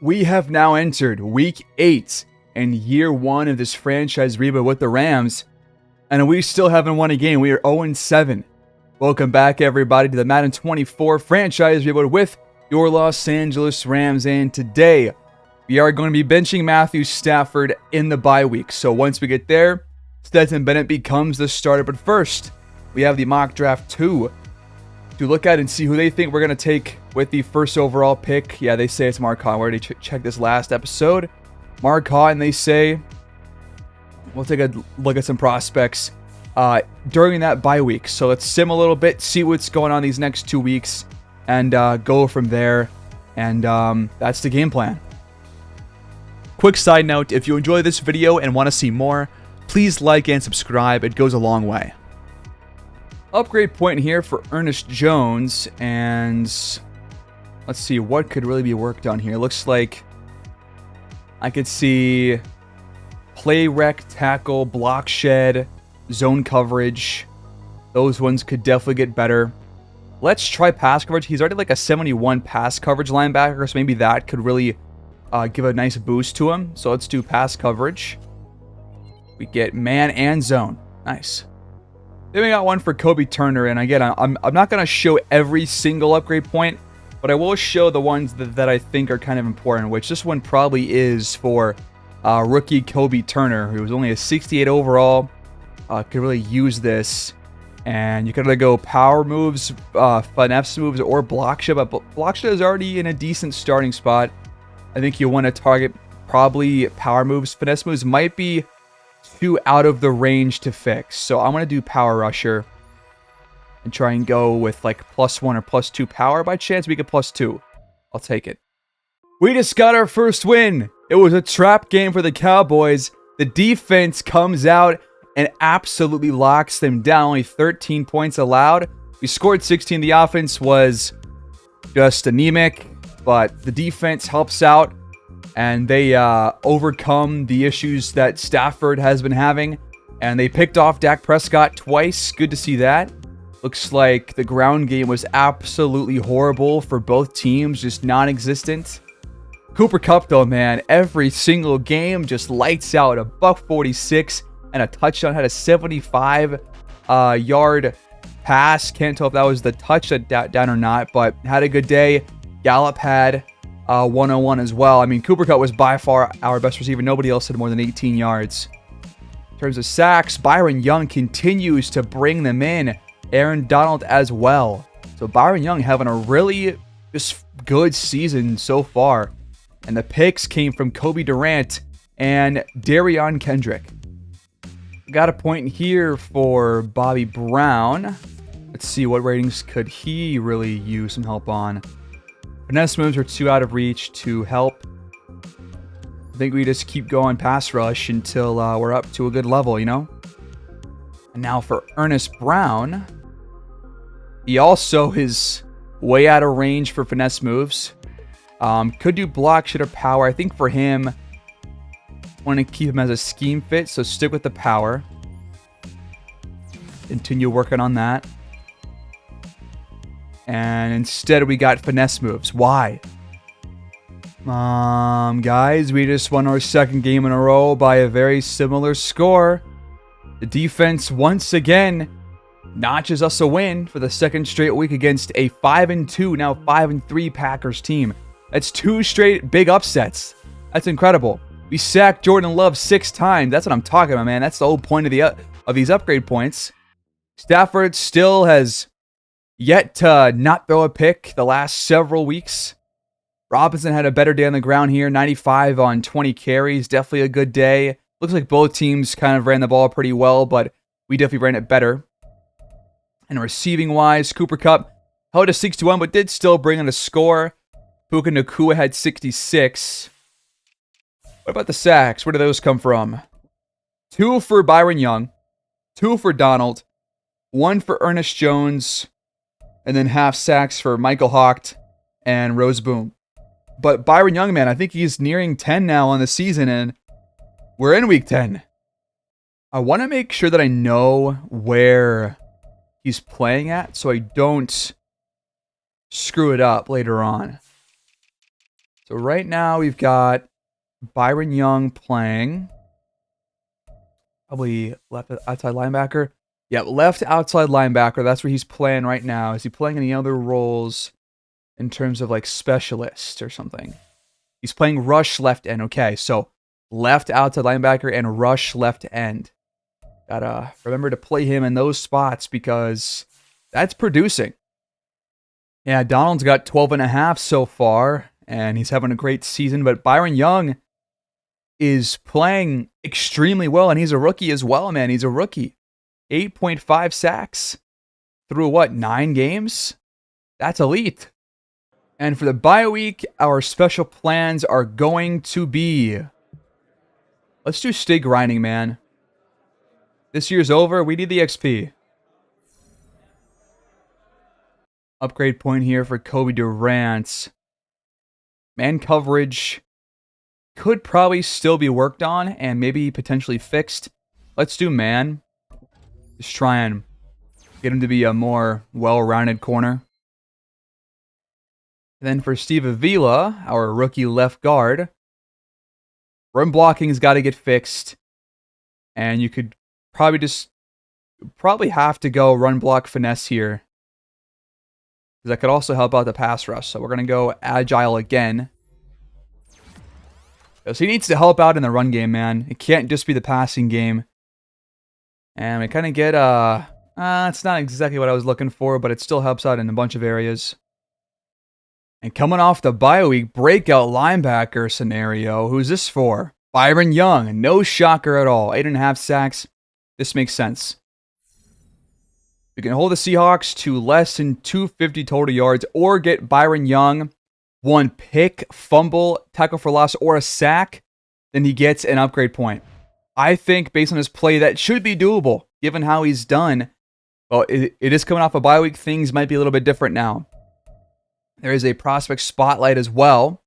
We have now entered Week 8 and Year 1 of this franchise reboot with the Rams, and we still haven't won a game. We are 0-7. Welcome back, everybody, to the Madden 24 franchise reboot with your Los Angeles Rams, and today we are going to be benching Matthew Stafford in the bye week. So once we get there, Stetson Bennett becomes the starter. But first, we have the mock draft 2 to look at and see who they think we're going to take with the first overall pick. Yeah, they say it's Marcon. We already checked this last episode. Marcon, they say we'll take a look at some prospects during that bye week. So let's sim a little bit, see what's going on these next 2 weeks, and go from there. And that's the game plan. Quick side note, if you enjoy this video and want to see more, please like and subscribe. It goes a long way. Upgrade point here for Ernest Jones, and let's see what could really be worked on here. Looks like I could see play rec, tackle, block shed, zone coverage. Those ones could definitely get better. Let's try pass coverage. He's already like a 71 pass coverage linebacker, so maybe that could really give a nice boost to him. So let's do pass coverage. We get man and zone. Nice. Then we got one for Kobe Turner, and again, I'm not going to show every single upgrade point, but I will show the ones that I think are kind of important, which this one probably is for rookie Kobe Turner, who was only a 68 overall. Could really use this, and you could either go power moves, finesse moves, or block shed, but block shed is already in a decent starting spot. I think you want to target probably power moves. Finesse moves might be too out of the range to fix, so I'm going to do power rusher and try and go with like +1 or +2 power. By chance we get +2, I'll take it. We just got our first win. It was a trap game for the Cowboys. The defense comes out and absolutely locks them down. Only 13 points allowed. We scored 16. The offense was just anemic, but the defense helps out, and they overcome the issues that Stafford has been having, and they picked off Dak Prescott twice. Good to see that. Looks like the ground game was absolutely horrible for both teams, just non-existent. Cooper Kupp, though, man, every single game just lights out. A $146 and a touchdown. Had a 75-yard pass. Can't tell if that was the touchdown or not, but had a good day. Gallup had 101 as well. I mean, Cooper Kupp was by far our best receiver. Nobody else had more than 18 yards. In terms of sacks, Byron Young continues to bring them in. Aaron Donald as well. So Byron Young having a really just good season so far. And the picks came from Kobe Durant and Darion Kendrick. Got a point here for Bobby Brown. Let's see, what ratings could he really use some help on? Finesse moves are too out of reach to help. I think we just keep going pass rush until we're up to a good level, you know? And now for Ernest Brown. He also is way out of range for finesse moves. Could do block, shed, or power. I think for him, I want to keep him as a scheme fit, so stick with the power. Continue working on that. And instead we got finesse moves. Why? Guys, we just won our second game in a row by a very similar score. The defense once again notches us a win for the second straight week against a 5-2, now 5-3 Packers team. That's 2 straight big upsets. That's incredible. We sacked Jordan Love 6 times. That's what I'm talking about, man. That's the whole point of these upgrade points. Stafford still has yet to not throw a pick the last several weeks. Robinson had a better day on the ground here. 95 on 20 carries. Definitely a good day. Looks like both teams kind of ran the ball pretty well, but we definitely ran it better. And receiving-wise, Cooper Kupp held a 61, but did still bring in a score. Puka Nacua had 66. What about the sacks? Where do those come from? 2 for Byron Young. 2 for Donald. 1 for Ernest Jones. And then half sacks for Michael Hawkt and Rose Boom. But Byron Young, man, I think he's nearing 10 now on the season, and we're in week 10. I want to make sure that I know where he's playing at so I don't screw it up later on. So right now we've got Byron Young playing. Probably left outside linebacker. Yeah, left outside linebacker. That's where he's playing right now. Is he playing any other roles in terms of like specialist or something? He's playing rush left end. Okay, so left outside linebacker and rush left end. Gotta remember to play him in those spots because that's producing. Yeah, Donald's got 12.5 so far, and he's having a great season. But Byron Young is playing extremely well, and he's a rookie as well, man. He's a rookie. 8.5 sacks through what, 9 games? That's elite. And for the bye week, our special plans are going to be... Let's do stay grinding, man. This year's over. We need the XP. Upgrade point here for Kobe Durant. Man coverage could probably still be worked on and maybe potentially fixed. Let's do man. Just try and get him to be a more well-rounded corner. And then for Steve Avila, our rookie left guard, run blocking's got to get fixed. And you could probably have to go run block finesse here. Because that could also help out the pass rush. So we're going to go agile again. So he needs to help out in the run game, man. It can't just be the passing game. And we kind of get, it's not exactly what I was looking for, but it still helps out in a bunch of areas. And coming off the bye week, breakout linebacker scenario. Who's this for? Byron Young. No shocker at all. 8.5 sacks. This makes sense. You can hold the Seahawks to less than 250 total yards or get Byron Young 1 pick, fumble, tackle for loss, or a sack, then he gets an upgrade point. I think based on his play, that should be doable, given how he's done. Well, it is coming off a bye week. Things might be a little bit different now. There is a prospect spotlight as well.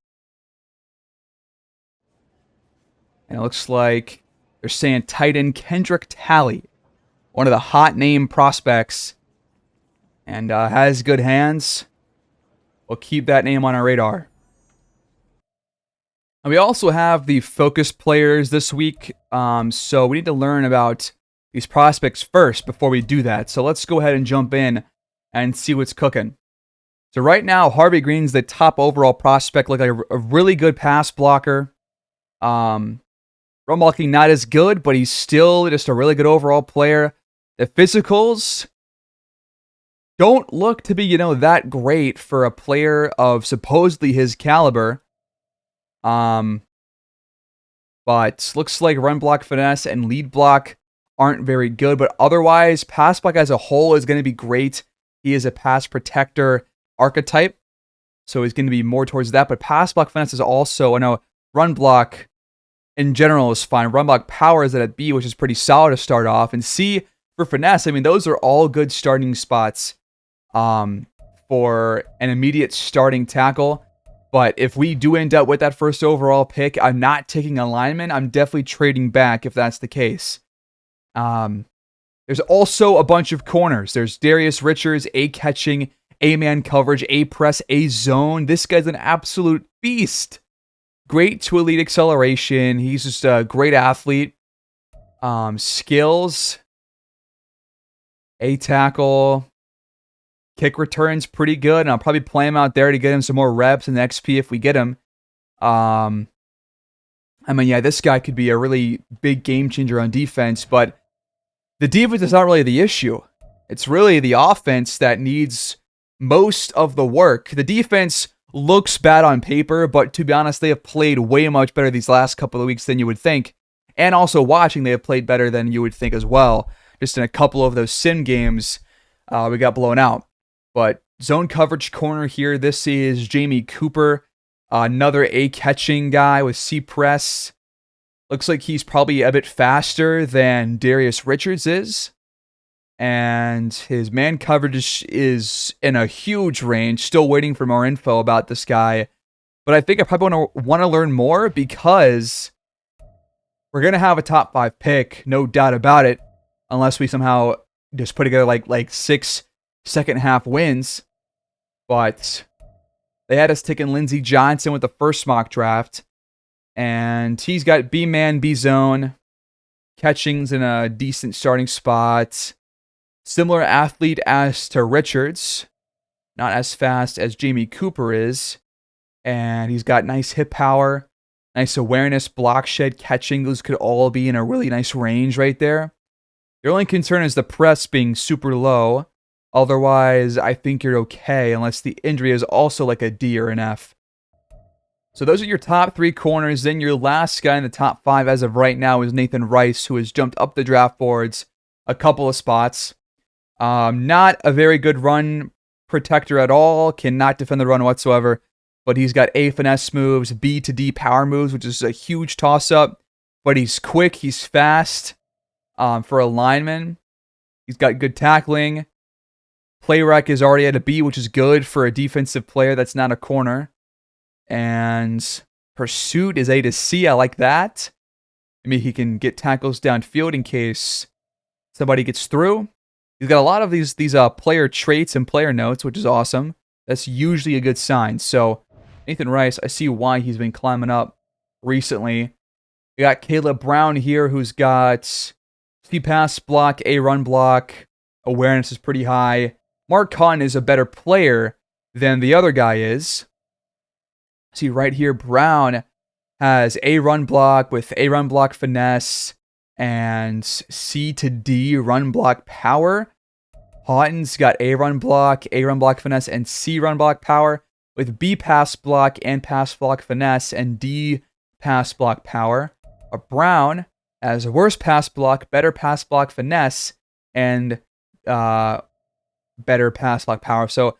And it looks like they're saying tight end Kendrick Talley, one of the hot name prospects, and has good hands. We'll keep that name on our radar. And we also have the focus players this week, so we need to learn about these prospects first before we do that. So let's go ahead and jump in and see what's cooking. So right now, Harvey Green's the top overall prospect, like a really good pass blocker. Run blocking not as good, but he's still just a really good overall player. The physicals don't look to be, that great for a player of supposedly his caliber. But looks like run block finesse and lead block aren't very good. But otherwise, pass block as a whole is going to be great. He is a pass protector archetype, so he's going to be more towards that. But pass block finesse is also, I know, run block in general is fine. Run block power is at a B, which is pretty solid to start off. And C for finesse, I mean, those are all good starting spots for an immediate starting tackle. But if we do end up with that first overall pick, I'm not taking a lineman. I'm definitely trading back if that's the case. There's also a bunch of corners. There's Darius Richards, A catching, A man coverage, A press, A zone. This guy's an absolute beast. Great to elite acceleration. He's just a great athlete. Skills. A tackle. Kick returns pretty good. And I'll probably play him out there to get him some more reps in the XP if we get him. I mean, yeah, this guy could be a really big game changer on defense. But the defense is not really the issue. It's really the offense that needs most of the work. The defense looks bad on paper, but to be honest, they have played way much better these last couple of weeks than you would think. And also watching, they have played better than you would think as well. Just in a couple of those sim games, we got blown out. But zone coverage corner here, this is Jamie Cooper, another A catching guy with C press. Looks like he's probably a bit faster than Darius Richards is. And his man coverage is in a huge range. Still waiting for more info about this guy. But I think I probably want to learn more because we're going to have a top 5 pick, no doubt about it. Unless we somehow just put together like 6 second half wins. But They had us taking Lindsey Johnson with the first mock draft. And he's got B-man, B-zone. Catching's in a decent starting spot. Similar athlete as to Richards. Not as fast as Jamie Cooper is. And he's got nice hip power. Nice awareness, block shed, catching. Those could all be in a really nice range right there. Your only concern is the press being super low. Otherwise, I think you're okay, unless the injury is also like a D or an F. So those are your top 3 corners. Then your last guy in the top 5 as of right now is Nathan Rice, who has jumped up the draft boards a couple of spots. Not a very good run protector at all. Cannot defend the run whatsoever. But he's got A finesse moves, B to D power moves, which is a huge toss-up. But he's quick, he's fast for a lineman. He's got good tackling. Play rec is already at a B, which is good for a defensive player that's not a corner. And pursuit is A to C. I like that. I mean, he can get tackles downfield in case somebody gets through. He's got a lot of these player traits and player notes, which is awesome. That's usually a good sign. So Nathan Rice, I see why he's been climbing up recently. We got Caleb Brown here, who's got C pass block, A run block. Awareness is pretty high. Mark Cotton is a better player than the other guy is. See right here, Brown has A run block with A run block finesse and C to D run block power. Houghton's got A run block finesse, and C run block power with B pass block and pass block finesse and D pass block power. Brown has a worse pass block, better pass block finesse, and better pass block power. So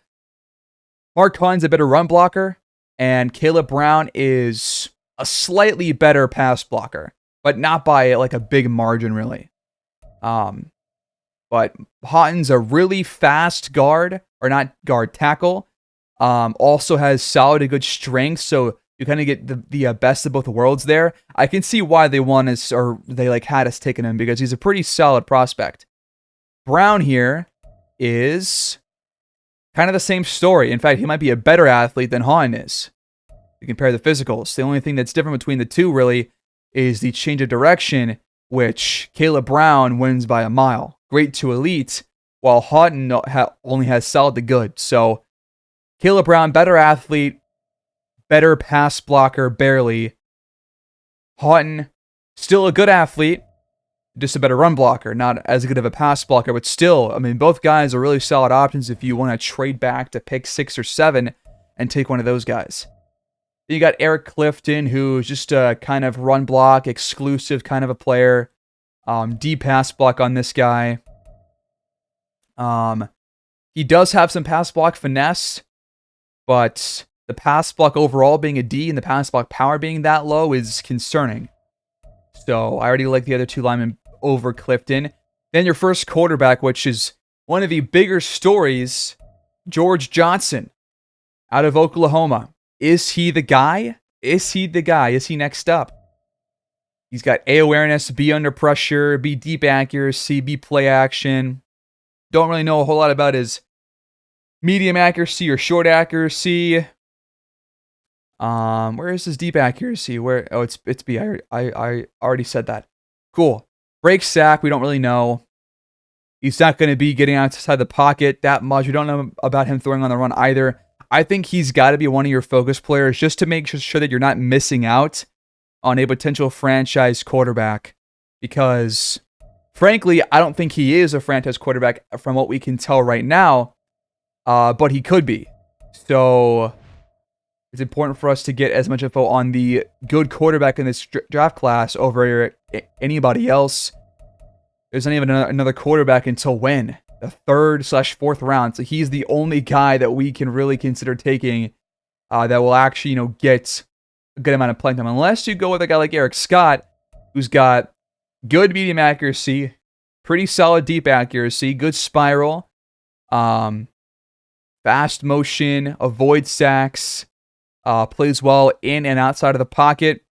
Mark Cotton's a better run blocker, and Caleb Brown is a slightly better pass blocker, but not by like a big margin, really. But Houghton's a really fast guard, or not guard, tackle. Also has solid and good strength, so you kind of get the best of both worlds there. I can see why they want us, or they like had us taking him, because he's a pretty solid prospect. Brown here is kind of the same story. In fact, he might be a better athlete than Hahn is. You compare the physicals. The only thing that's different between the two, really, is the change of direction, which Caleb Brown wins by a mile. Great to elite, while Houghton only has solid to good. So, Caleb Brown, better athlete, better pass blocker, barely. Houghton, still a good athlete, just a better run blocker, not as good of a pass blocker, but still, I mean, both guys are really solid options if you want to trade back to pick 6 or 7 and take one of those guys. Then you got Eric Clifton, who's just a kind of run block, exclusive kind of a player. D pass block on this guy. He does have some pass block finesse, but the pass block overall being a D and the pass block power being that low is concerning. So I already like the other 2 linemen over Clifton. Then your first quarterback, which is one of the bigger stories, George Johnson out of Oklahoma. Is he the guy? Is he the guy? Is he next up? He's got A awareness, B under pressure, B deep accuracy, B play action. Don't really know a whole lot about his medium accuracy or short accuracy. Where is his deep accuracy? Where? Oh, it's B. I already said that. Cool. Break sack, we don't really know. He's not going to be getting outside the pocket that much. We don't know about him throwing on the run either. I think he's got to be one of your focus players just to make sure that you're not missing out on a potential franchise quarterback. Because, frankly, I don't think he is a franchise quarterback from what we can tell right now. But he could be. So it's important for us to get as much info on the good quarterback in this draft class over anybody else. There's not even another quarterback until when? The 3rd/4th round. So he's the only guy that we can really consider taking that will actually, get a good amount of playing time. Unless you go with a guy like Eric Scott, who's got good medium accuracy, pretty solid deep accuracy, good spiral, fast motion, avoids sacks, plays well in and outside of the pocket.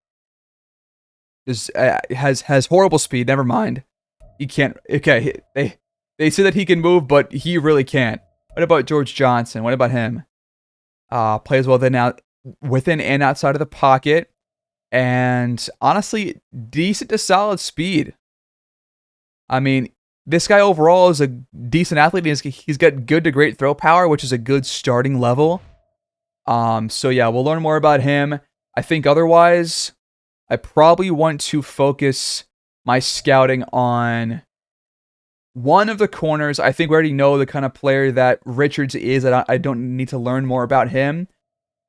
Has horrible speed. Never mind. He can't. Okay, they say that he can move, but he really can't. What about George Johnson? What about him? Plays well within and outside of the pocket. And honestly, decent to solid speed. I mean, this guy overall is a decent athlete. He's got good to great throw power, which is a good starting level. So yeah, we'll learn more about him. I think otherwise, I probably want to focus my scouting on one of the corners. I think we already know the kind of player that Richards is. I don't need to learn more about him.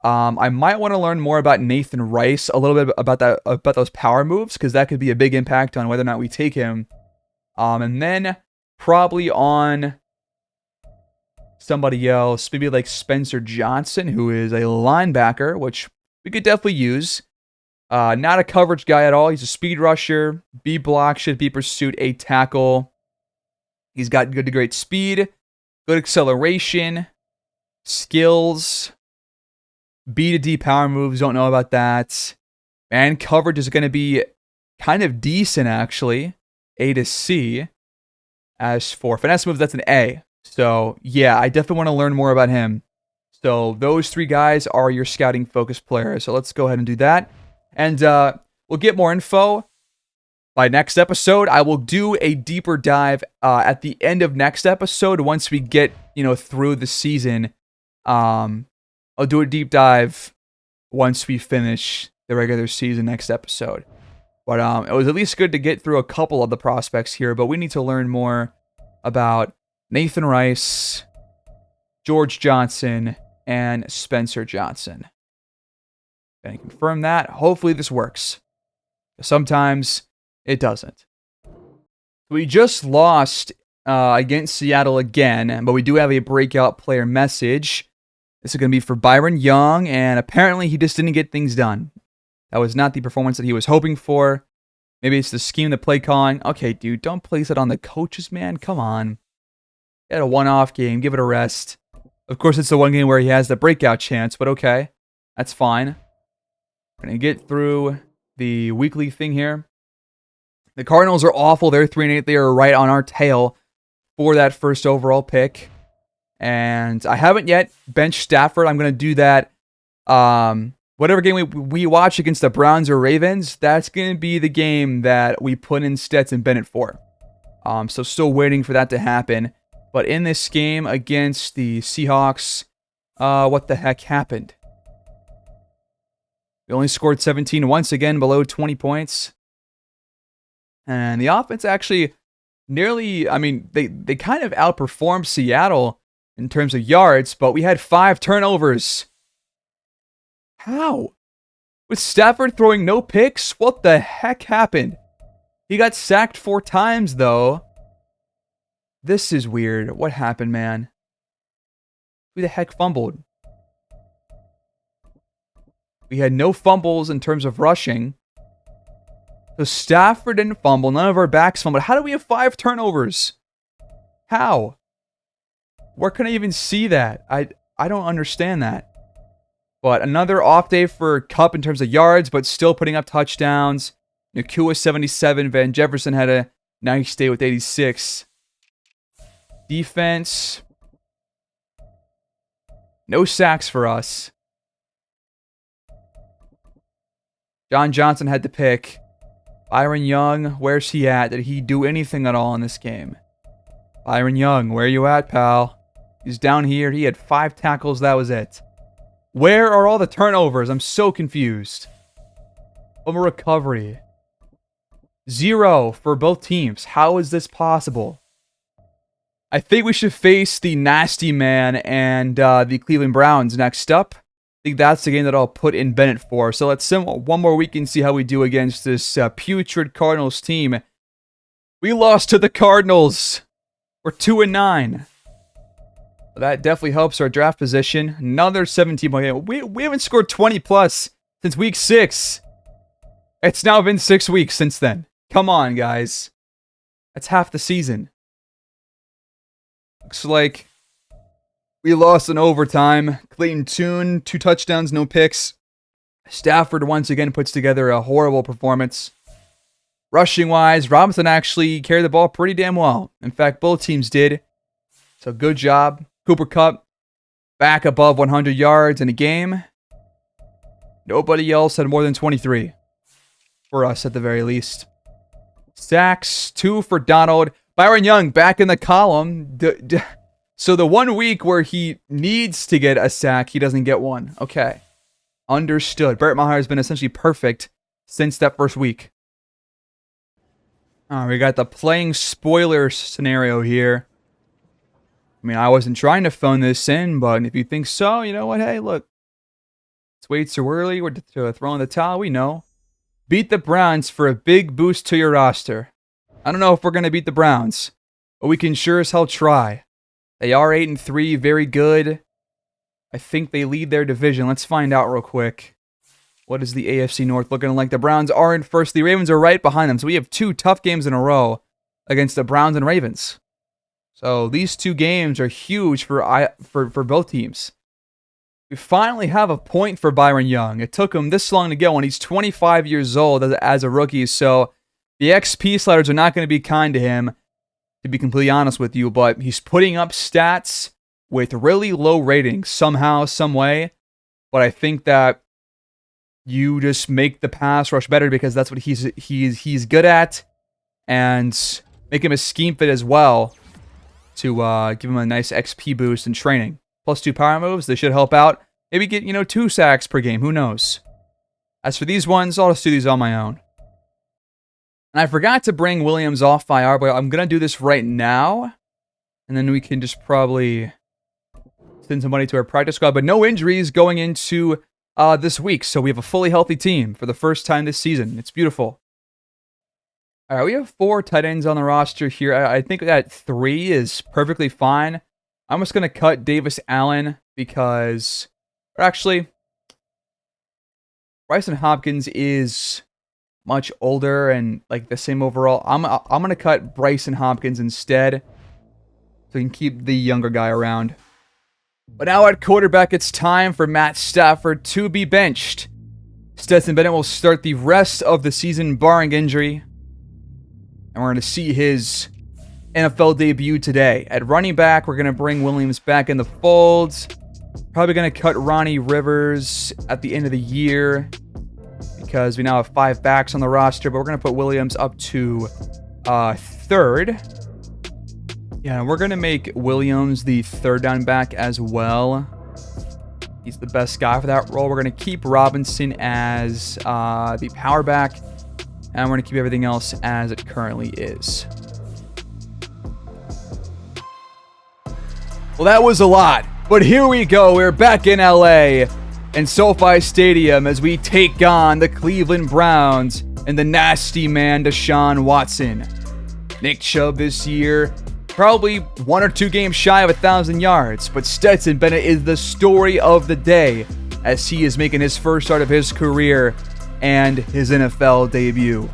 I might want to learn more about Nathan Rice, a little bit about those power moves, because that could be a big impact on whether or not we take him. And then probably on somebody else, maybe like Spencer Johnson, who is a linebacker, which we could definitely use. Not a coverage guy at all. He's a speed rusher. B block, should be pursuit, A tackle. He's got good to great speed, good acceleration, skills, B to D power moves. Don't know about that. And coverage is going to be kind of decent, actually. A to C. As for finesse moves, that's an A. So, yeah, I definitely want to learn more about him. So, those three guys are your scouting focus players. So, let's go ahead and do that. And we'll get more info by next episode. I will do a deeper dive at the end of next episode. Once we get, through the season, I'll do a deep dive once we finish the regular season next episode. But it was at least good to get through a couple of the prospects here. But we need to learn more about Nathan Rice, George Johnson, and Spencer Johnson. Gonna confirm that. Hopefully this works. Sometimes it doesn't. We just lost against Seattle again, but we do have a breakout player message. This is going to be for Byron Young, and apparently he just didn't get things done. That was not the performance that he was hoping for. Maybe it's the scheme, the play calling. Okay, dude, don't place it on the coaches, man. Come on. He had a one-off game. Give it a rest. Of course, it's the one game where he has the breakout chance, but okay. That's fine. We're going to get through the weekly thing here. The Cardinals are awful. They're 3-8. They are right on our tail for that first overall pick. And I haven't yet benched Stafford. I'm going to do that. Whatever game we watch against the Browns or Ravens, that's going to be the game that we put in Stetson Bennett for. So still waiting for that to happen. But in this game against the Seahawks, what the heck happened? We only scored 17 once again, below 20 points. And the offense actually nearly, they kind of outperformed Seattle in terms of yards, but we had 5 turnovers. How? With Stafford throwing no picks? What the heck happened? He got sacked 4 times, though. This is weird. What happened, man? Who the heck fumbled? We had no fumbles in terms of rushing. So Stafford didn't fumble. None of our backs fumbled. How do we have 5 turnovers? How? Where can I even see that? I don't understand that. But another off day for Kupp in terms of yards, but still putting up touchdowns. Nakua 77. Van Jefferson had a nice day with 86. Defense. No sacks for us. John Johnson had to pick. Byron Young, where's he at? Did he do anything at all in this game? Byron Young, where you at, pal? He's down here. He had 5 tackles. That was it. Where are all the turnovers? I'm so confused. Over recovery. 0 for both teams. How is this possible? I think we should face the Nasty Man and the Cleveland Browns next up. I think that's the game that I'll put in Bennett for. So let's sim one more week and see how we do against this putrid Cardinals team. We lost to the Cardinals. We're 2-9. That definitely helps our draft position. Another 17-point game. We haven't scored 20 plus since week 6. It's now been 6 weeks since then. Come on, guys. That's half the season. Looks like we lost in overtime. Clayton Tune, 2 touchdowns, no picks. Stafford once again puts together a horrible performance. Rushing-wise, Robinson actually carried the ball pretty damn well. In fact, both teams did. So good job. Cooper Kupp, back above 100 yards in a game. Nobody else had more than 23. For us, at the very least. Sacks, 2 for Donald. Byron Young back in the column. So the 1 week where he needs to get a sack, he doesn't get one. Okay. Understood. Brett Maher has been essentially perfect since that first week. We got the playing spoiler scenario here. I mean, I wasn't trying to phone this in, but if you think so, you know what? Hey, look. It's way too early. We're throwing the towel. We know. Beat the Browns for a big boost to your roster. I don't know if we're going to beat the Browns, but we can sure as hell try. They are 8-3, very good. I think they lead their division. Let's find out real quick. What is the AFC North looking like? The Browns are in first. The Ravens are right behind them. So we have 2 tough games in a row against the Browns and Ravens. So these 2 games are huge for both teams. We finally have a point for Byron Young. It took him this long to get one. He's 25 years old as a rookie, so the XP sliders are not going to be kind to him, to be completely honest with you, but he's putting up stats with really low ratings somehow, some way, but I think that you just make the pass rush better because that's what he's good at, and make him a scheme fit as well to give him a nice XP boost in training. Plus 2 power moves, they should help out. Maybe get, 2 sacks per game, who knows? As for these ones, I'll just do these on my own. And I forgot to bring Williams off IR, but I'm going to do this right now. And then we can just probably send somebody to our practice squad. But no injuries going into this week, so we have a fully healthy team for the first time this season. It's beautiful. All right, we have 4 tight ends on the roster here. I think that 3 is perfectly fine. I'm just going to cut Davis Allen because, or actually, Bryson Hopkins is much older and like the same overall. I'm going to cut Bryson Hopkins instead so we can keep the younger guy around. But now at quarterback, it's time for Matt Stafford to be benched. Stetson Bennett will start the rest of the season barring injury. And we're going to see his NFL debut today. At running back, we're going to bring Williams back in the folds. Probably going to cut Ronnie Rivers at the end of the year because we now have 5 backs on the roster, but we're going to put Williams up to 3rd. Yeah, we're going to make Williams the 3rd down back as well. He's the best guy for that role. We're going to keep Robinson as the power back, and we're going to keep everything else as it currently is. Well, that was a lot, but here we go. We're back in LA and SoFi Stadium as we take on the Cleveland Browns and the nasty man Deshaun Watson. Nick Chubb this year, probably 1 or 2 games shy of 1,000 yards, but Stetson Bennett is the story of the day as he is making his first start of his career and his NFL debut.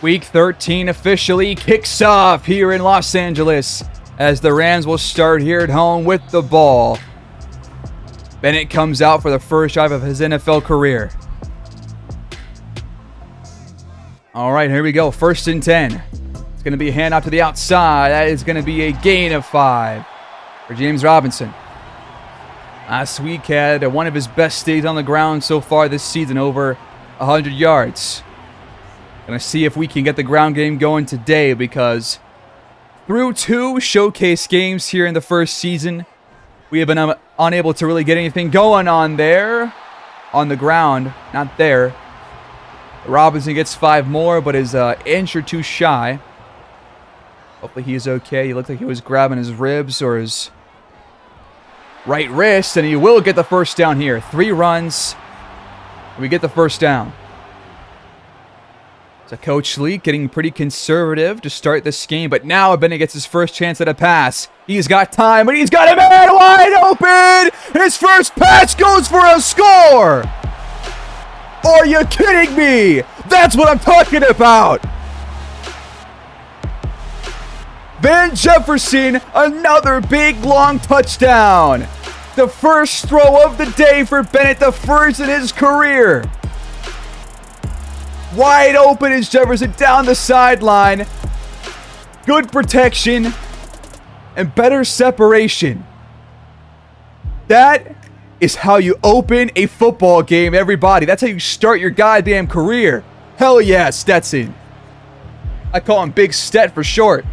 Week 13 officially kicks off here in Los Angeles as the Rams will start here at home with the ball. Bennett comes out for the first drive of his NFL career. All right, here we go. 1st and 10. It's going to be a handoff to the outside. That is going to be a gain of 5 for James Robinson. Last week had one of his best days on the ground so far this season, over 100 yards. Going to see if we can get the ground game going today because through 2 showcase games here in the first season, we have been unable to really get anything going on there. On the ground, not there. Robinson gets 5 more, but is an inch or 2 shy. Hopefully he is okay. He looked like he was grabbing his ribs or his right wrist, and he will get the first down here. 3 runs, and we get the first down. So Coach Leak getting pretty conservative to start this game, but now Bennett gets his first chance at a pass. He's got time, but he's got a man wide open! His first pass goes for a score! Are you kidding me? That's what I'm talking about! Van Jefferson, another big, long touchdown. The first throw of the day for Bennett, the first in his career. Wide open is Jefferson down the sideline. Good protection and better separation. That is how you open a football game, everybody. That's how you start your goddamn career. Hell yeah, Stetson. I call him Big Stet for short.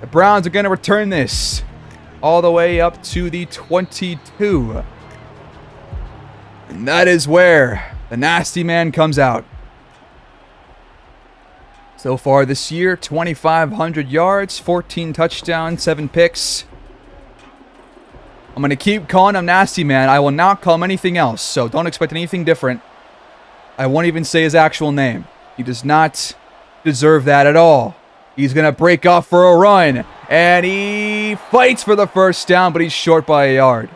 The Browns are going to return this all the way up to the 22. And that is where the nasty man comes out. So far this year, 2,500 yards, 14 touchdowns, 7 picks. I'm going to keep calling him nasty man. I will not call him anything else, so don't expect anything different. I won't even say his actual name. He does not deserve that at all. He's going to break off for a run, and he fights for the first down, but he's short by a yard.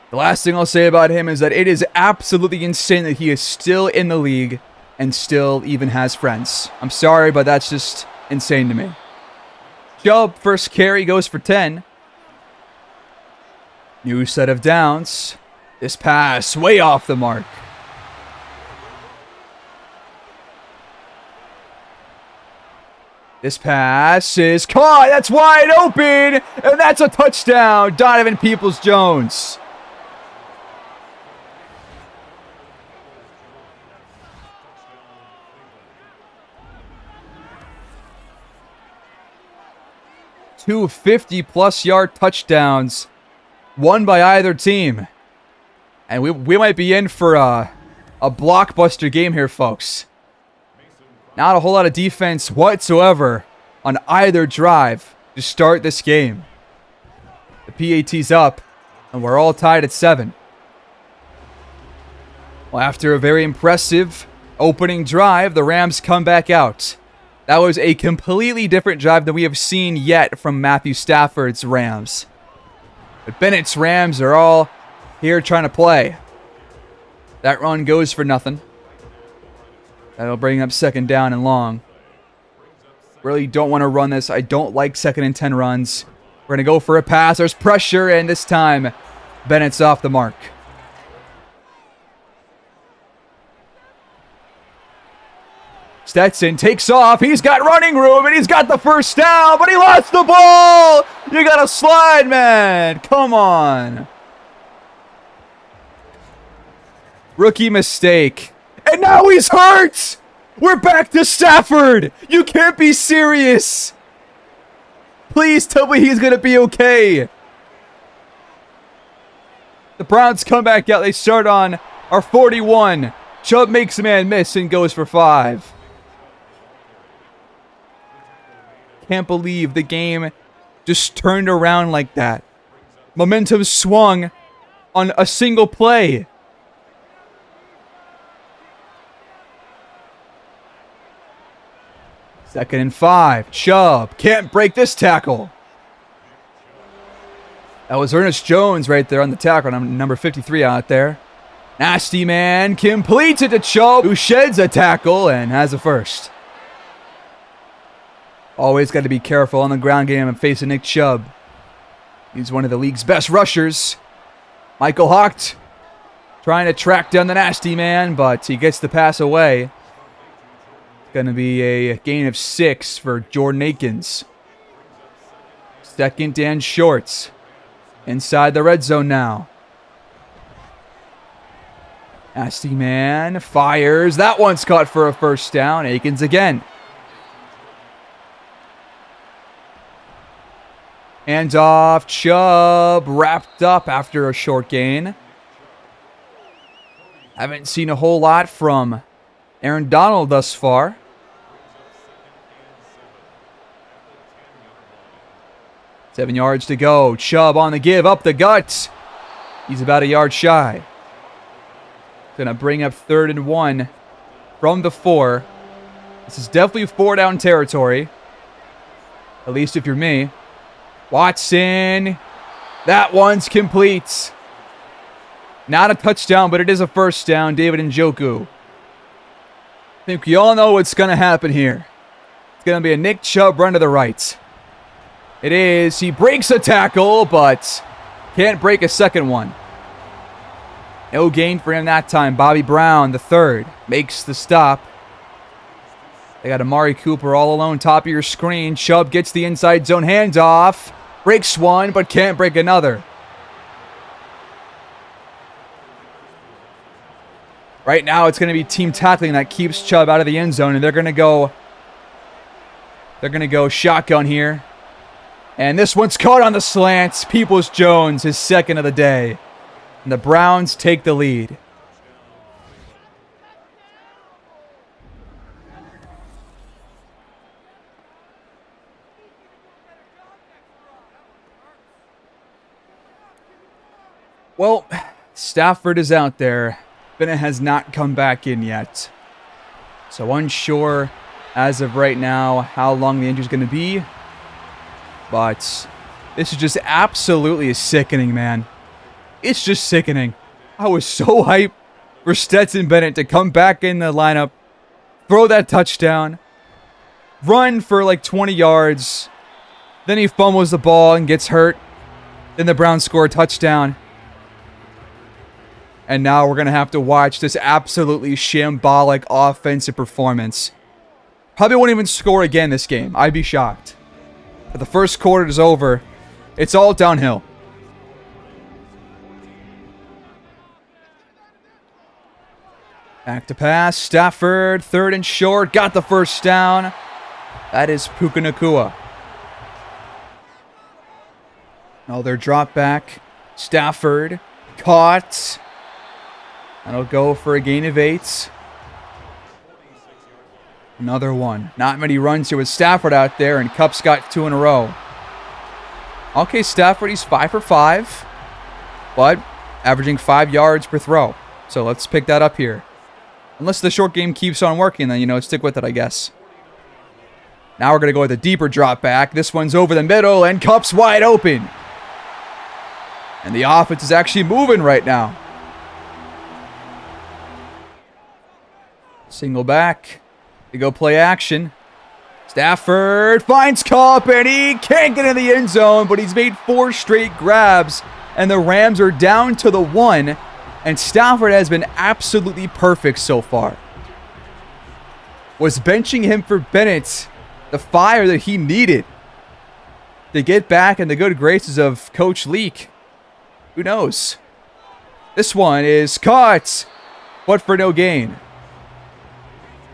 The last thing I'll say about him is that it is absolutely insane that he is still in the league and still even has friends. I'm sorry, but that's just insane to me. Chubb, first carry, goes for 10. New set of downs. This pass way off the mark. This pass is caught. That's wide open. And that's a touchdown. Donovan Peoples-Jones. Two 50-plus yard touchdowns. One by either team. And we might be in for a blockbuster game here, folks. Not a whole lot of defense whatsoever on either drive to start this game. The PAT's up, and we're all tied at 7. Well, after a very impressive opening drive, the Rams come back out. That was a completely different drive than we have seen yet from Matthew Stafford's Rams. But Bennett's Rams are all here trying to play. That run goes for nothing. That'll bring up second down and long. Really don't want to run this. I don't like 2nd and 10 runs. We're going to go for a pass. There's pressure, and this time, Bennett's off the mark. Stetson takes off. He's got running room, and he's got the first down, but he lost the ball. You got to slide, man. Come on. Rookie mistake. And now he's hurt. We're back to Stafford. You can't be serious. Please tell me he's going to be okay. The Browns come back out. They start on our 41. Chubb makes a man miss and goes for 5. Can't believe the game just turned around like that. Momentum swung on a single play. Second and 5. Chubb can't break this tackle. That was Ernest Jones right there on the tackle, number 53 out there. Nasty man completes it to Chubb, who sheds a tackle and has a first. Always got to be careful on the ground game and facing Nick Chubb. He's one of the league's best rushers. Michael Hocht trying to track down the nasty man, but he gets the pass away. It's going to be a gain of 6 for Jordan Akins. Second and short. Inside the red zone now. Nasty man fires. That one's caught for a first down. Akins again. Hands off. Chubb wrapped up after a short gain. Haven't seen a whole lot from Aaron Donald thus far. Seven yards to go. Chubb on the give. Up the gut. He's about a yard shy. Going to bring up 3rd and 1 from the 4. This is definitely 4-down territory. At least if you're me. Watson. That one's complete. Not a touchdown, but it is a first down. David Njoku. I think we all know what's going to happen here. It's going to be a Nick Chubb run to the right. It is. He breaks a tackle, but can't break a second one. No gain for him that time. Bobby Brown, the third, makes the stop. They got Amari Cooper all alone, top of your screen. Chubb gets the inside zone handoff. Breaks one, but can't break another. Right now, it's going to be team tackling that keeps Chubb out of the end zone, and they're going to go shotgun here. And this one's caught on the slants. Peoples-Jones, his second of the day. And the Browns take the lead. Well, Stafford is out there. Bennett has not come back in yet. So unsure as of right now how long the injury is going to be. But this is just absolutely sickening, man. It's just sickening. I was so hyped for Stetson Bennett to come back in the lineup, throw that touchdown, run for like 20 yards. Then he fumbles the ball and gets hurt. Then the Browns score a touchdown. And now we're going to have to watch this absolutely shambolic offensive performance. Probably won't even score again this game. I'd be shocked. But the first quarter is over. It's all downhill. Back to pass. Stafford, third and short. Got the first down. That is Puka Nacua. Another drop back. Stafford. Caught. That'll go for a gain of 8. Another one. Not many runs here with Stafford out there, and Kupp's got 2 in a row. Okay, Stafford, he's 5 for 5, but averaging 5 yards per throw. So let's pick that up here. Unless the short game keeps on working, then, stick with it, I guess. Now we're going to go with a deeper drop back. This one's over the middle, and Kupp's wide open. And the offense is actually moving right now. Single back. They go play action. Stafford finds Kupp, and he can't get in the end zone, but he's made 4 straight grabs, and the Rams are down to the 1, and Stafford has been absolutely perfect so far. Was benching him for Bennett the fire that he needed to get back in the good graces of Coach Leak? Who knows? This one is caught, but for no gain.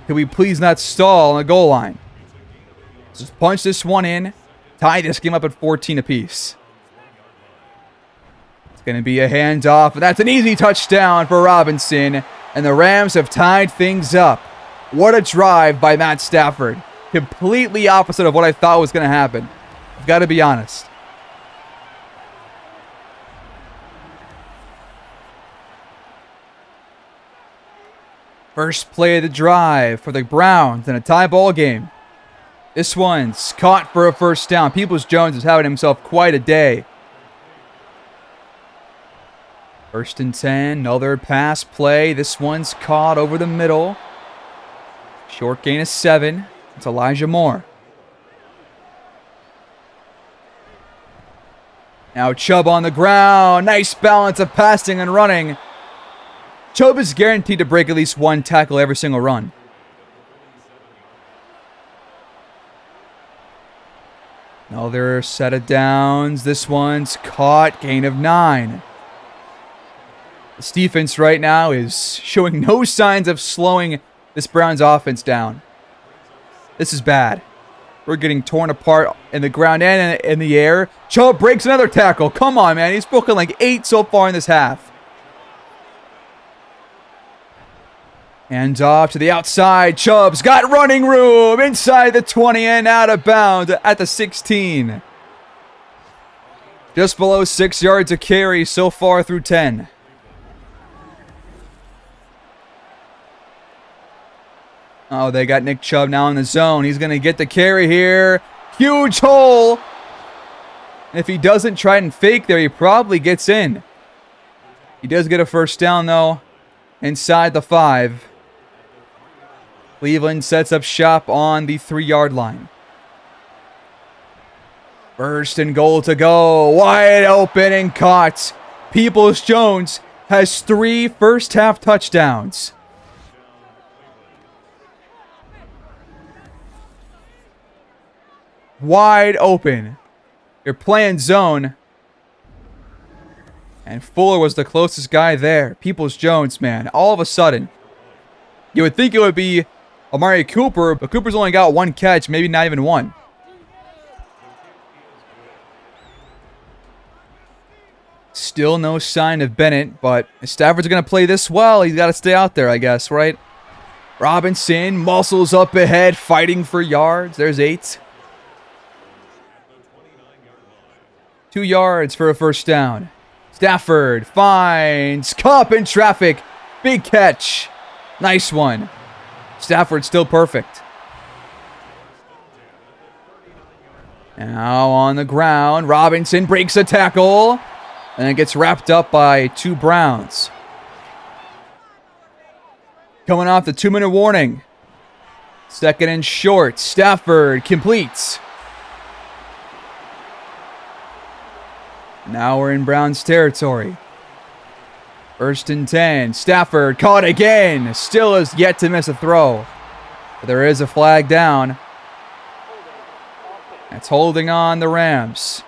Can we please not stall on the goal line? Let's just punch this one in. Tie this game up at 14 apiece. It's going to be a handoff, and that's an easy touchdown for Robinson. And the Rams have tied things up. What a drive by Matt Stafford. Completely opposite of what I thought was going to happen. I've got to be honest. First play of the drive for the Browns in a tie ball game. This one's caught for a first down. Peoples-Jones is having himself quite a day. First and 10, another pass play. This one's caught over the middle. Short gain of 7. It's Elijah Moore. Now Chubb on the ground. Nice balance of passing and running. Chubb is guaranteed to break at least 1 tackle every single run. Another set of downs. This one's caught. Gain of 9. This defense right now is showing no signs of slowing this Browns offense down. This is bad. We're getting torn apart in the ground and in the air. Chubb breaks another tackle. Come on, man. He's broken like 8 so far in this half. And off to the outside. Chubb's got running room inside the 20 and out of bounds at the 16. Just below 6 yards a carry so far through 10. Oh, they got Nick Chubb now in the zone. He's going to get the carry here. Huge hole. If he doesn't try and fake there, he probably gets in. He does get a first down, though, inside the 5. Cleveland sets up shop on the 3-yard line. First and goal to go. Wide open and caught. Peoples-Jones has 3 first-half touchdowns. Wide open. You're playing zone. And Fuller was the closest guy there. Peoples-Jones, man. All of a sudden, you would think it would be Amari Cooper, but Cooper's only got 1 catch, maybe not even 1. Still no sign of Bennett, but if Stafford's going to play this well, he's got to stay out there, I guess, right? Robinson muscles up ahead, fighting for yards. There's 8. 2 yards for a first down. Stafford finds Kupp in traffic. Big catch. Nice one. Stafford still perfect. Now on the ground, Robinson breaks a tackle. And it gets wrapped up by 2 Browns. Coming off the 2-minute warning. Second and short. Stafford completes. Now we're in Browns territory. First and 10. Stafford caught again. Still has yet to miss a throw. But there is a flag down. That's holding on the Rams.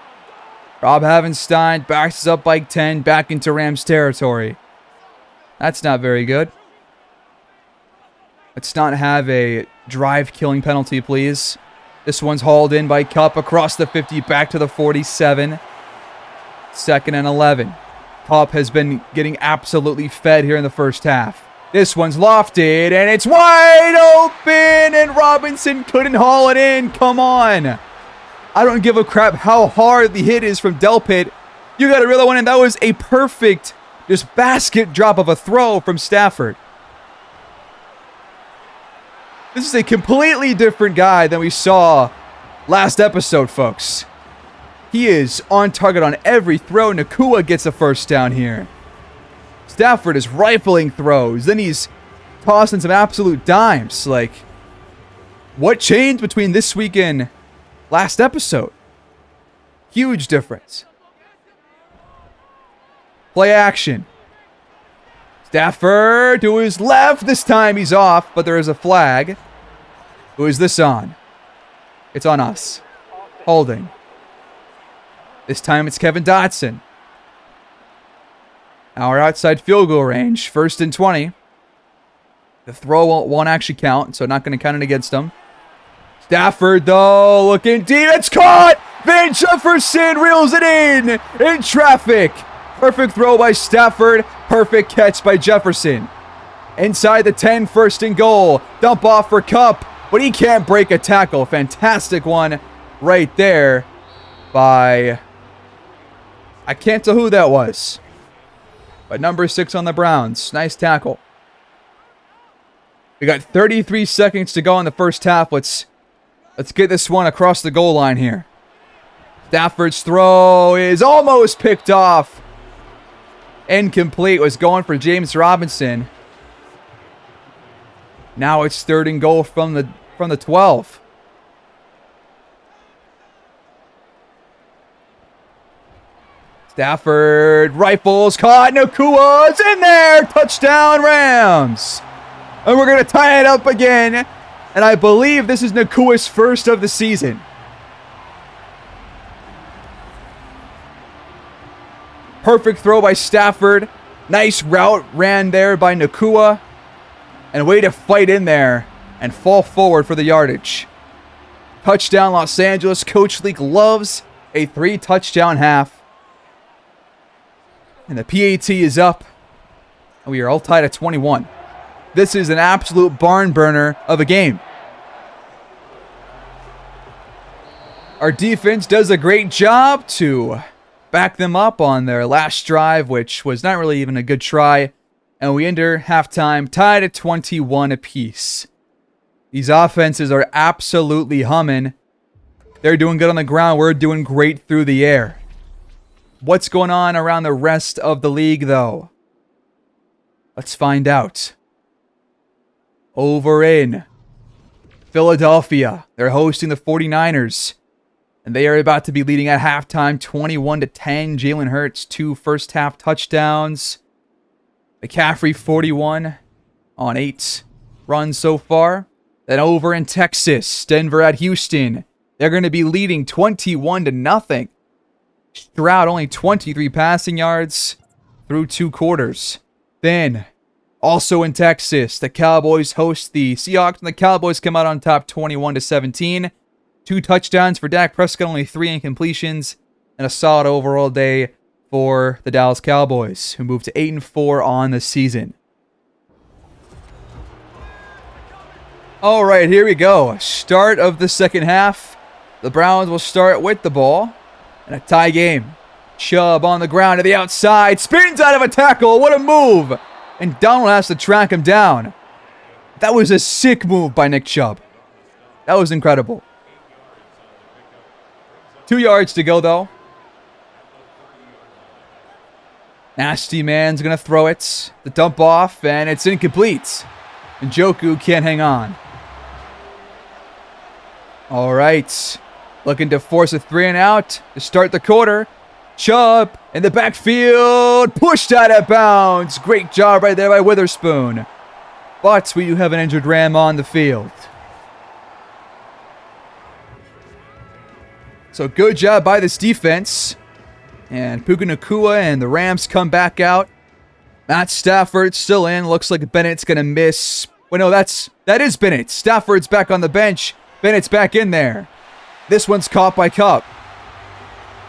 Rob Havenstein backs up by 10 back into Rams territory. That's not very good. Let's not have a drive-killing penalty, please. This one's hauled in by Kupp across the 50 back to the 47. Second and 11. Kupp has been getting absolutely fed here in the first half. This one's lofted, and it's wide open, and Robinson couldn't haul it in. Come on. I don't give a crap how hard the hit is from Delpit. You got to reel that one in. That was a perfect, just basket drop of a throw from Stafford. This is a completely different guy than we saw last episode, folks. He is on target on every throw. Nacua gets a first down here. Stafford is rifling throws. Then he's tossing some absolute dimes. Like, what changed between this week and last episode? Huge difference. Play action. Stafford to his left. This time he's off, but there is a flag. Who is this on? It's on us. Holding. This time it's Kevin Dotson. Now we're outside field goal range. First and 20. The throw won't actually count, so not going to count it against him. Stafford, though, looking deep. It's caught! Van Jefferson reels it in traffic. Perfect throw by Stafford. Perfect catch by Jefferson. Inside the 10, first and goal. Dump off for Kupp, but he can't break a tackle. Fantastic one right there by... I can't tell who that was. But number 6 on the Browns. Nice tackle. We got 33 seconds to go in the first half. Let's get this one across the goal line here. Stafford's throw is almost picked off. Incomplete. Was going for James Robinson. Now it's third and goal from the 12. Stafford rifles, caught. Nacua's in there. Touchdown, Rams. And we're going to tie it up again. And I believe this is Nacua's first of the season. Perfect throw by Stafford. Nice route ran there by Nacua. And way to fight in there and fall forward for the yardage. Touchdown, Los Angeles. Coach Leak loves a 3-touchdown half. And the PAT is up. And we are all tied at 21. This is an absolute barn burner of a game. Our defense does a great job to back them up on their last drive, which was not really even a good try. And we enter halftime tied at 21 apiece. These offenses are absolutely humming. They're doing good on the ground. We're doing great through the air. What's going on around the rest of the league, though? Let's find out. Over in Philadelphia, they're hosting the 49ers. And they are about to be leading at halftime, 21-10. Jalen Hurts, 2 first-half touchdowns. McCaffrey, 41 on 8 runs so far. Then over in Texas, Denver at Houston. They're going to be leading 21-0. Stroud, only 23 passing yards through 2 quarters. Then, also in Texas, the Cowboys host the Seahawks, and the Cowboys come out on top 21-17. 2 touchdowns for Dak Prescott, only 3 incompletions, and a solid overall day for the Dallas Cowboys, who moved to 8-4 on the season. All right, here we go. Start of the second half. The Browns will start with the ball, and a tie game. Chubb on the ground to the outside, spins out of a tackle. What a move! And Donald has to track him down. That was a sick move by Nick Chubb. That was incredible. 2 yards to go, though. Nasty Man's going to throw it. The dump off, and it's incomplete. And Njoku can't hang on. All right. Looking to force a 3-and-out to start the quarter. Chubb in the backfield. Pushed out of bounds. Great job right there by Witherspoon. But we do have an injured Ram on the field. So good job by this defense. And Puka Nacua and the Rams come back out. Matt Stafford still in. Looks like Bennett's going to miss. Well, no, that is Bennett. Stafford's back on the bench. Bennett's back in there. This one's caught by Kupp.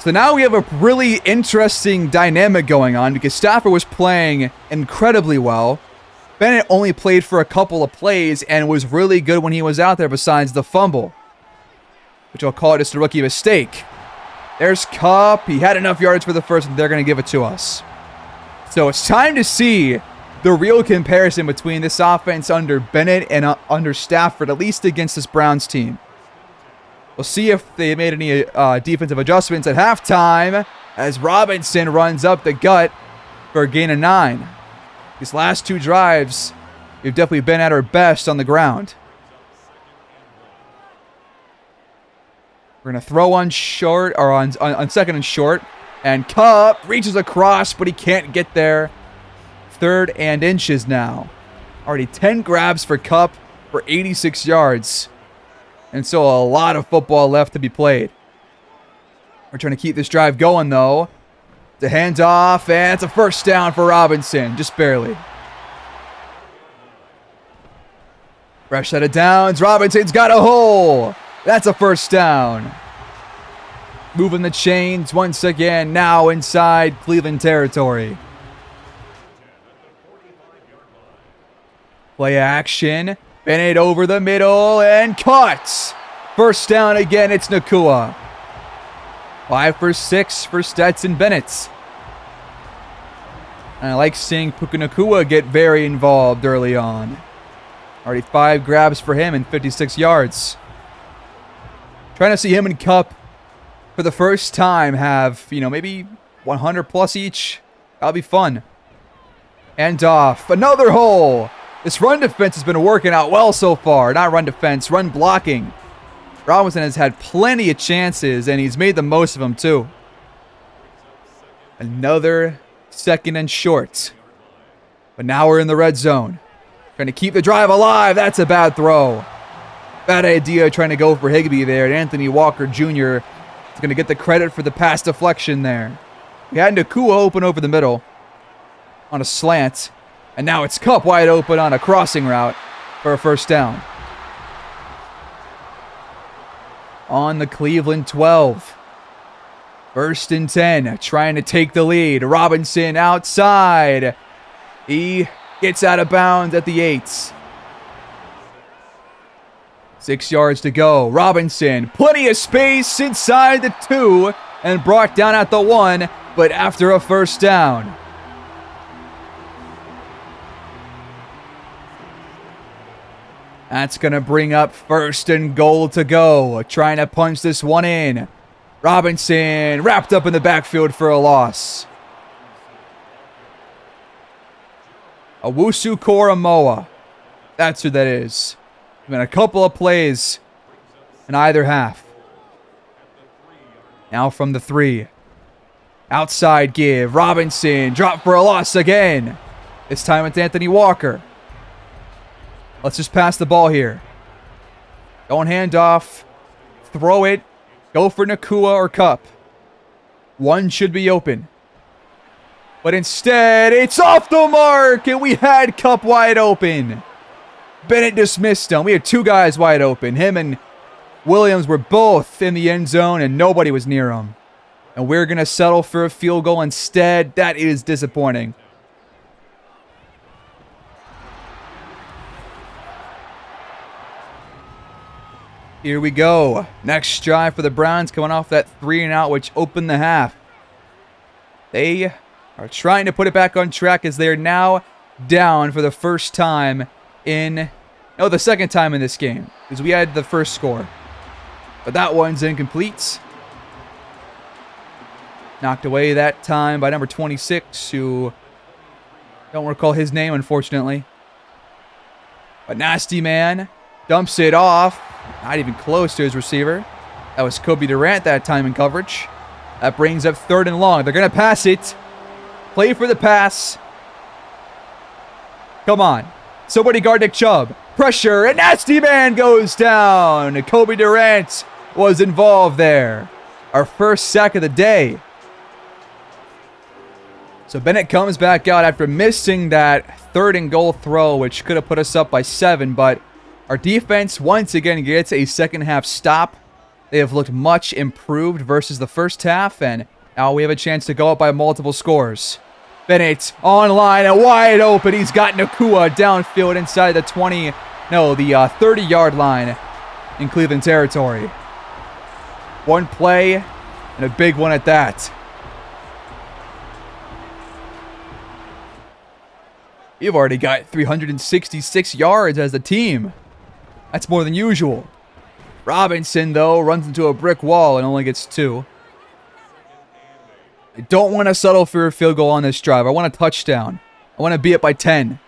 So now we have a really interesting dynamic going on because Stafford was playing incredibly well. Bennett only played for a couple of plays and was really good when he was out there besides the fumble, which I'll call it just a rookie mistake. There's Kupp. He had enough yards for the first, and they're going to give it to us. So it's time to see the real comparison between this offense under Bennett and under Stafford, at least against this Browns team. We'll see if they made any defensive adjustments at halftime as Robinson runs up the gut for a gain of 9. These last 2 drives, we've definitely been at our best on the ground. We're going to throw on short, or on second and short. And Kupp reaches across, but he can't get there. 3rd and inches now. Already 10 grabs for Kupp for 86 yards. And so a lot of football left to be played. We're trying to keep this drive going, though. The handoff, and it's a first down for Robinson. Just barely. Fresh set of downs. Robinson's got a hole. That's a first down. Moving the chains once again, now inside Cleveland territory. Play action. Bennett over the middle and caught. First down again, it's Nacua. 5 for 6 for Stetson Bennett. And I like seeing Puka Nacua get very involved early on. Already 5 grabs for him and 56 yards. Trying to see him and Kupp for the first time have, maybe 100 plus each. That'll be fun. And off. Another hole. This run defense has been working out well so far. Not run defense, run blocking. Robinson has had plenty of chances, and he's made the most of them, too. Another second and short. But now we're in the red zone. Trying to keep the drive alive. That's a bad throw. Bad idea trying to go for Higbee there. And Anthony Walker Jr. is going to get the credit for the pass deflection there. We had Nacua open over the middle on a slant. And now it's Kupp wide open on a crossing route for a first down. On the Cleveland 12. 1st and 10. Trying to take the lead. Robinson outside. He gets out of bounds at the 8. 6 yards to go. Robinson, plenty of space inside the 2 and brought down at the 1, but after a first down. That's going to bring up 1st and goal to go. Trying to punch this one in. Robinson wrapped up in the backfield for a loss. Owusu Koramoah. That's who that is. Been a couple of plays in either half. Now from the 3. Outside give. Robinson. Drop for a loss again. This time it's Anthony Walker. Let's just pass the ball here. Don't hand off. Throw it. Go for Nakua or Cup. One should be open. But instead, it's off the mark, and we had Cup wide open. Bennett dismissed him. We had 2 guys wide open. Him and Williams were both in the end zone, and nobody was near him. And we're going to settle for a field goal instead. That is disappointing. Here we go. Next drive for the Browns, coming off that 3-and-out, which opened the half. They are trying to put it back on track as they are now down for the first time in... No, the second time in this game, because we had the first score. But that one's incomplete. Knocked away that time by number 26, who... don't recall his name, unfortunately. But Nasty Man dumps it off. Not even close to his receiver. That was Kobe Durant that time in coverage. That brings up 3rd and long. They're going to pass it. Play for the pass. Come on. Somebody guard Nick Chubb. Pressure, and Nasty Man goes down. Kobe Durant was involved there. Our first sack of the day. So Bennett comes back out after missing that 3rd and goal throw, which could have put us up by 7, but our defense once again gets a second half stop. They have looked much improved versus the first half, and now we have a chance to go up by multiple scores. Bennett online and wide open. He's got Nakua downfield inside the 30-yard line in Cleveland territory. One play and a big one at that. We've already got 366 yards as a team. That's more than usual. Robinson, though, runs into a brick wall and only gets 2. I don't want to settle for a field goal on this drive. I want a touchdown. I want to be it by 10.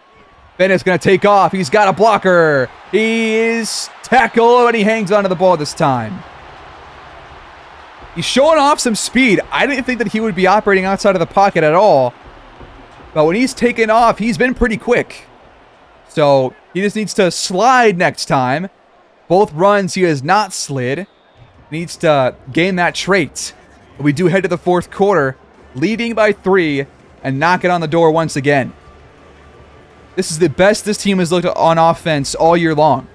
Bennett's going to take off. He's got a blocker. He is tackled, and he hangs onto the ball this time. He's showing off some speed. I didn't think that he would be operating outside of the pocket at all. But when he's taken off, he's been pretty quick. So he just needs to slide next time. Both runs he has not slid. Needs to gain that trait. We do head to the 4th quarter, leading by 3, and knock it on the door once again. This is the best this team has looked on offense all year long.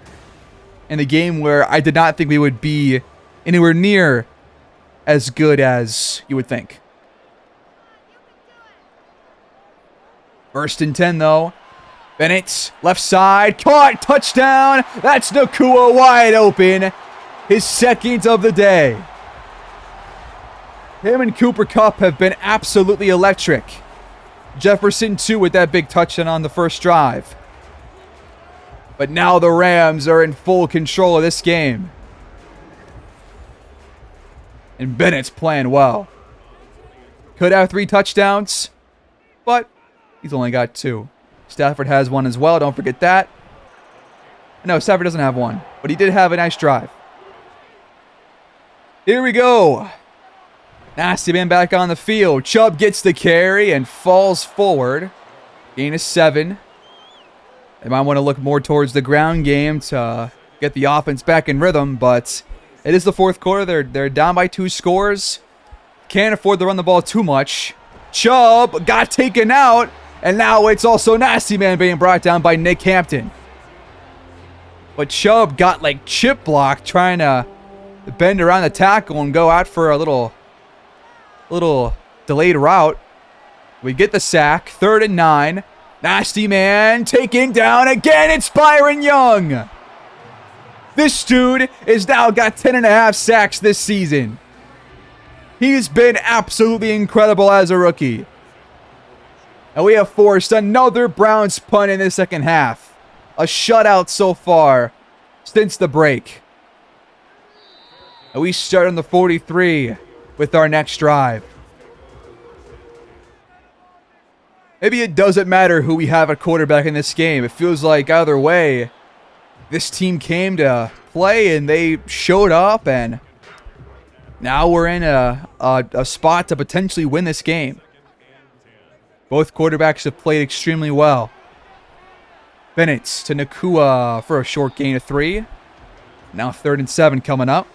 In a game where I did not think we would be anywhere near as good as you would think. 1st and 10, though. Bennett, left side, caught, touchdown. That's Nakua wide open. His 2nd of the day. Him and Cooper Kupp have been absolutely electric. Jefferson, too, with that big touchdown on the first drive. But now the Rams are in full control of this game. And Bennett's playing well. Could have 3 touchdowns, but he's only got 2. Stafford has 1 as well, don't forget that. No, Stafford doesn't have 1, but he did have a nice drive. Here we go. Nasty Man back on the field. Chubb gets the carry and falls forward. Gain of 7. They might want to look more towards the ground game to get the offense back in rhythm, but it is the 4th quarter. They're down by 2 scores. Can't afford to run the ball too much. Chubb got taken out, and now it's also Nasty Man being brought down by Nick Hampton. But Chubb got like chip blocked trying to bend around the tackle and go out for a little delayed route. We get the sack. 3rd and 9. Nasty Man taken down again. It's Byron Young. This dude has now got 10.5 sacks this season. He's been absolutely incredible as a rookie. And we have forced another Browns punt in the second half. A shutout so far since the break. And we start on the 43 with our next drive. Maybe it doesn't matter who we have at quarterback in this game. It feels like either way, this team came to play and they showed up, and now we're in a spot to potentially win this game. Both quarterbacks have played extremely well. Bennett to Nakua for a short gain of 3. Now 3rd and 7 coming up.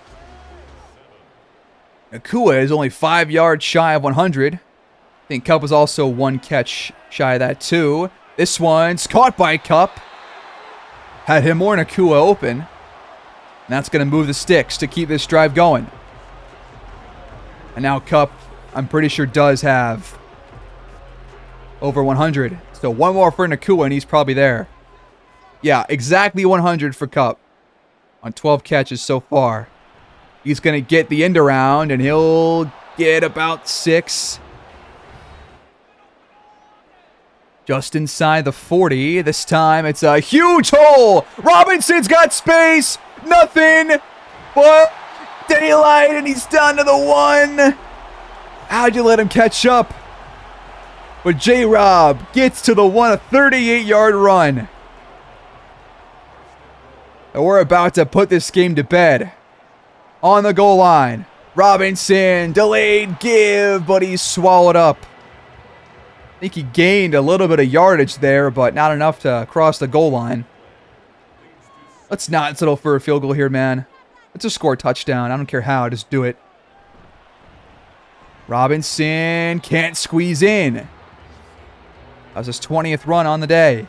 Nakua is only 5 yards shy of 100. I think Kupp was also 1 catch shy of that too. This one's caught by Kupp. Had him or Nakua open. And that's going to move the sticks to keep this drive going. And now Kupp, I'm pretty sure, does have over 100. So 1 more for Nakua and he's probably there. Yeah, exactly 100 for Kupp on 12 catches so far. He's going to get the end around and he'll get about 6. Just inside the 40. This time it's a huge hole. Robinson's got space. Nothing but daylight, and he's down to the 1. How'd you let him catch up? But J-Rob gets to the 1, a 38-yard run. And we're about to put this game to bed. On the goal line. Robinson, delayed give, but he's swallowed up. I think he gained a little bit of yardage there, but not enough to cross the goal line. Let's not settle for a field goal here, man. Let's just score a touchdown. I don't care how, just do it. Robinson can't squeeze in. That was his 20th run on the day.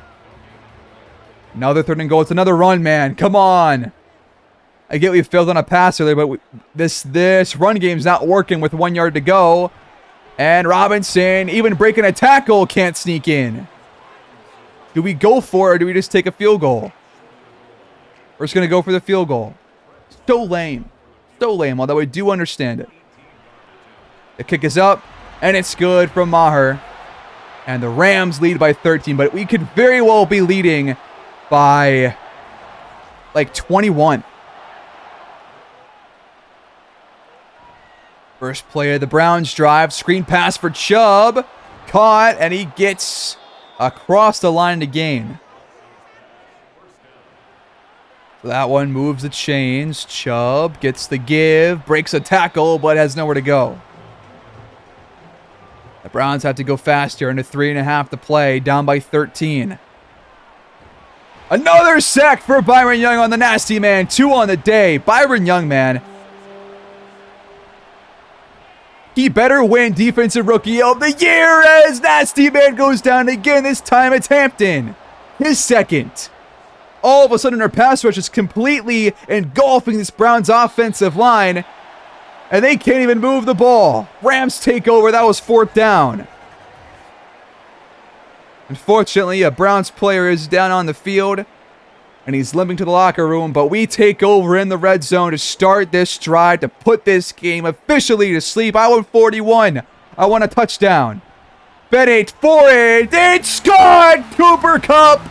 Another 3rd and goal. It's another run, man. Come on. I get we failed on a pass earlier, but this run game's not working with 1 yard to go. And Robinson, even breaking a tackle, can't sneak in. Do we go for it, or do we just take a field goal? We're just going to go for the field goal. So lame. So lame, although I do understand it. The kick is up, and it's good from Maher. And the Rams lead by 13, but we could very well be leading by like 21. First play of the Browns drive. Screen pass for Chubb. Caught, and he gets across the line to gain. So that one moves the chains. Chubb gets the give. Breaks a tackle, but has nowhere to go. The Browns have to go faster. Under 3.5 to play. Down by 13. Another sack for Byron Young on the nasty man. 2 on the day. Byron Young, man. He better win Defensive Rookie of the Year as Nasty Man goes down again. This time it's Hampton. His 2nd. All of a sudden our pass rush is completely engulfing this Browns offensive line. And they can't even move the ball. Rams take over. That was 4th down. Unfortunately, a Browns player is down on the field. And he's limping to the locker room, but we take over in the red zone to start this drive to put this game officially to sleep. I want 41. I want a touchdown. Bennett for it. It's good! Cooper Kupp,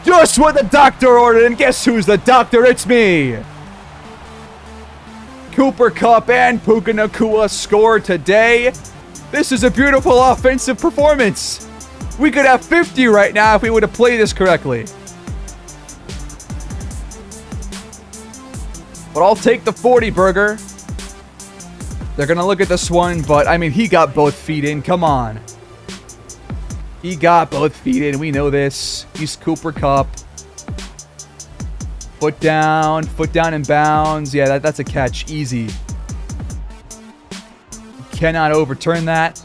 just what the doctor ordered. And guess who's the doctor? It's me. Cooper Kupp and Puka Nacua scored today. This is a beautiful offensive performance. We could have 50 right now if we would have played this correctly. But I'll take the 40 burger. They're going to look at this one, but I mean, he got both feet in. Come on. He got both feet in. We know this. He's Cooper Kupp. Foot down in bounds. Yeah, that's a catch. Easy. Cannot overturn that.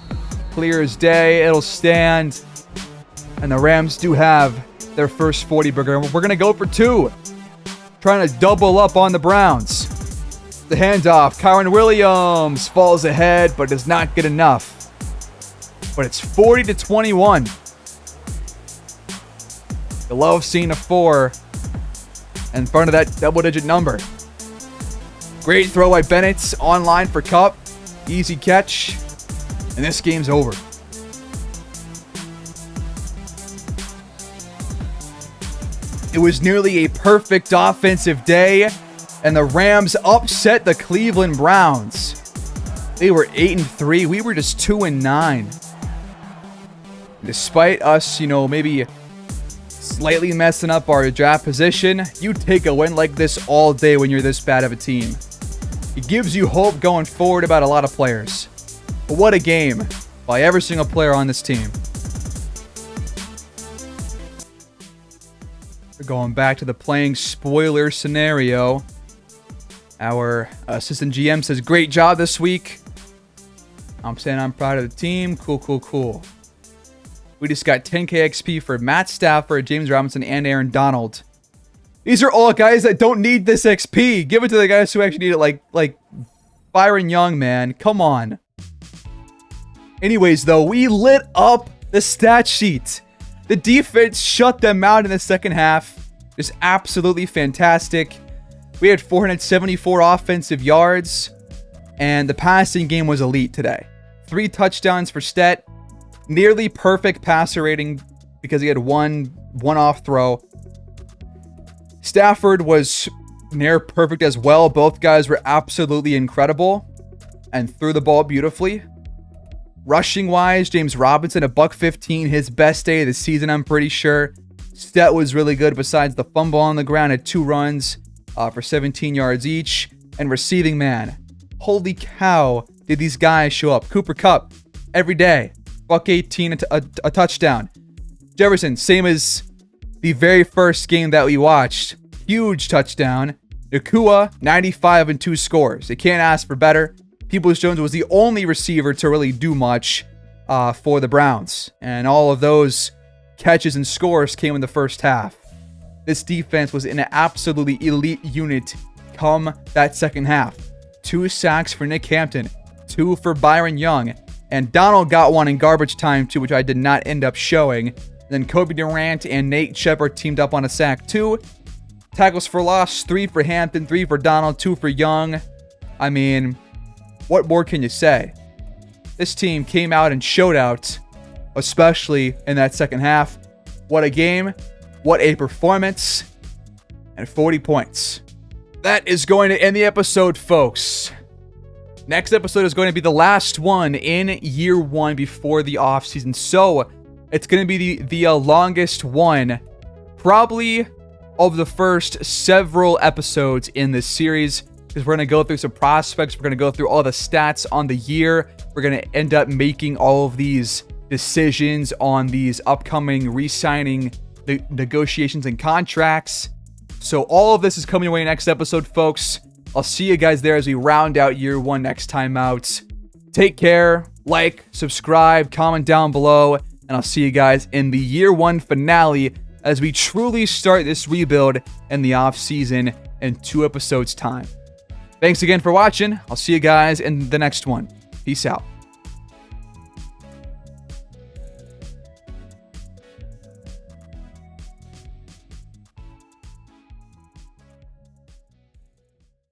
Clear as day. It'll stand. And the Rams do have their first 40 burger. We're going to go for 2. Trying to double up on the Browns. The handoff. Kyron Williams falls ahead, but is not good enough. But it's 40-21. You love seeing a 4 in front of that double-digit number. Great throw by Bennett. Online for Kupp. Easy catch. And this game's over. It was nearly a perfect offensive day, and the Rams upset the Cleveland Browns. They were 8-3. We were just 2-9. Despite us, maybe slightly messing up our draft position, you take a win like this all day when you're this bad of a team. It gives you hope going forward about a lot of players. But what a game by every single player on this team. We're going back to the playing spoiler scenario. Our assistant GM says, great job this week. I'm saying I'm proud of the team. Cool. We just got 10k XP for Matt Stafford, James Robinson, and Aaron Donald. These are all guys that don't need this XP. Give it to the guys who actually need it, like Byron Young, man. Come on. Anyways, though, we lit up the stat sheet. The defense shut them out in the second half. Just absolutely fantastic. We had 474 offensive yards, and the passing game was elite today. 3 touchdowns for Stet. Nearly perfect passer rating because he had one off throw. Stafford was near perfect as well. Both guys were absolutely incredible and threw the ball beautifully. Rushing wise, James Robinson, $115, his best day of the season, I'm pretty sure. Stet was really good besides the fumble on the ground, had 2 runs for 17 yards each. And receiving, man, holy cow, did these guys show up. Cooper Kupp, every day, $118, a touchdown. Jefferson, same as the very first game that we watched, huge touchdown. Nakua, 95 and 2 scores. They can't ask for better. Peoples-Jones was the only receiver to really do much for the Browns. And all of those catches and scores came in the first half. This defense was an absolutely elite unit come that second half. 2 sacks for Nick Hampton, 2 for Byron Young, and Donald got one in garbage time too, which I did not end up showing. Then Kobe Durant and Nate Shepard teamed up on a sack too. Tackles for loss, 3 for Hampton, 3 for Donald, 2 for Young. I mean, what more can you say? This team came out and showed out, especially in that second half. What a game. What a performance. And 40 points. That is going to end the episode, folks. Next episode is going to be the last one in year 1 before the offseason. So, it's going to be the longest one, probably, of the first several episodes in this series. Because we're going to go through some prospects. We're going to go through all the stats on the year. We're going to end up making all of these decisions on these upcoming re-signing negotiations and contracts. So all of this is coming away next episode, folks. I'll see you guys there as we round out year 1 next time out. Take care, like, subscribe, comment down below, and I'll see you guys in the year 1 finale as we truly start this rebuild in the off season in 2 episodes time. Thanks again for watching. I'll see you guys in the next one. Peace out.